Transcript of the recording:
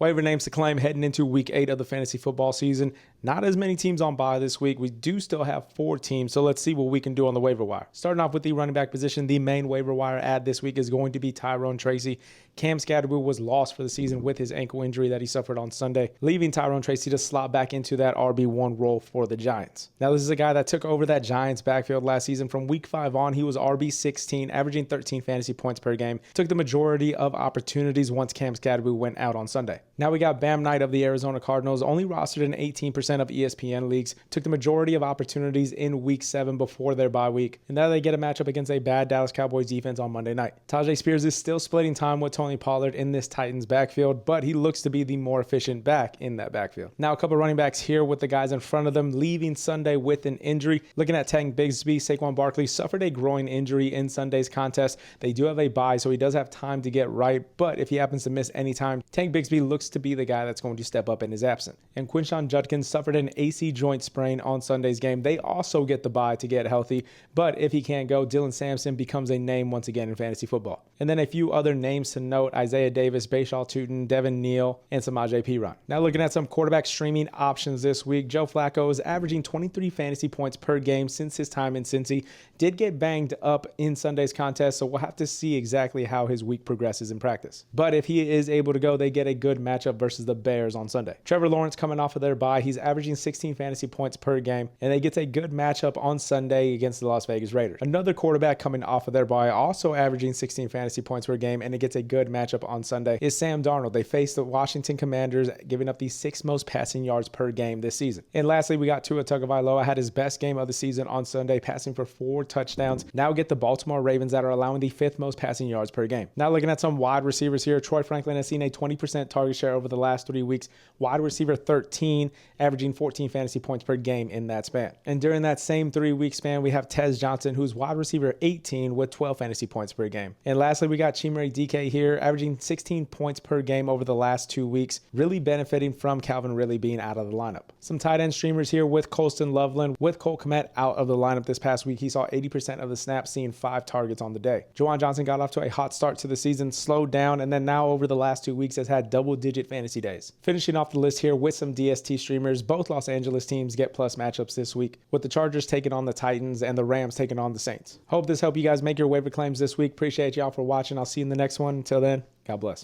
Waiver names to claim heading into week 8 of the fantasy football season. Not as many teams on bye this week. We do still have 4 teams, so let's see what we can do on the waiver wire. Starting off with the running back position, the main waiver wire add this week is going to be Tyrone Tracy. Cam Scatterwood was lost for the season with his ankle injury that he suffered on Sunday, leaving Tyrone Tracy to slot back into that RB1 role for the Giants. Now, this is a guy that took over that Giants backfield last season. From week 5 on, he was RB16, averaging 13 fantasy points per game. Took the majority of opportunities once Cam Scatterwood went out on Sunday. Now we got Bam Knight of the Arizona Cardinals, only rostered in 18% of ESPN leagues, took the majority of opportunities in week 7 before their bye week, and now they get a matchup against a bad Dallas Cowboys defense on Monday night. Tajay Spears is still splitting time with Tony Pollard in this Titans backfield, but he looks to be the more efficient back in that backfield. Now a couple running backs here with the guys in front of them leaving Sunday with an injury. Looking at Tank Bigsby, Saquon Barkley suffered a groin injury in Sunday's contest. They do have a bye, so he does have time to get right, but if he happens to miss any time, Tank Bigsby looks to be the guy that's going to step up in his absence. And Quinshon Judkins suffered an AC joint sprain on Sunday's game. They also get the bye to get healthy, but if he can't go, Dylan Sampson becomes a name once again in fantasy football. And then a few other names to note: Isaiah Davis, Bashaw Tutin, Devin Neal, and Samaje Perine. Now looking at some quarterback streaming options this week, Joe Flacco is averaging 23 fantasy points per game since his time in Cincy. Did get banged up in Sunday's contest, so we'll have to see exactly how his week progresses in practice. But if he is able to go, they get a good matchup versus the Bears on Sunday. Trevor Lawrence coming off of their bye, he's averaging 16 fantasy points per game, and they get a good matchup on Sunday against the Las Vegas Raiders. Another quarterback coming off of their bye, also averaging 16 fantasy points per game, and it gets a good matchup on Sunday, is Sam Darnold. They face the Washington Commanders, giving up the 6th most passing yards per game this season. And lastly, we got Tua Tagovailoa, had his best game of the season on Sunday, passing for 4 touchdowns. Now get the Baltimore Ravens that are allowing the 5th most passing yards per game. Now looking at some wide receivers here, Troy Franklin has seen a 20% target share over the last 3 weeks. Wide receiver 13, averaging 14 fantasy points per game in that span. And during that same 3-week span, we have Tez Johnson, who's wide receiver 18 with 12 fantasy points per game. And lastly, we got Chimere DK here, averaging 16 points per game over the last 2 weeks, really benefiting from Calvin Ridley being out of the lineup. Some tight end streamers here with Colston Loveland. With Cole Kmet out of the lineup this past week, he saw 80% of the snaps, seeing 5 targets on the day. Juwan Johnson got off to a hot start to the season, slowed down, and then now over the last 2 weeks has had double-digit fantasy days. Finishing off the list here with some DST streamers, both Los Angeles teams get plus matchups this week, with the Chargers taking on the Titans and the Rams taking on the Saints. Hope this helped you guys make your waiver claims this week. Appreciate y'all for watching. I'll see you in the next one. Until then, God bless.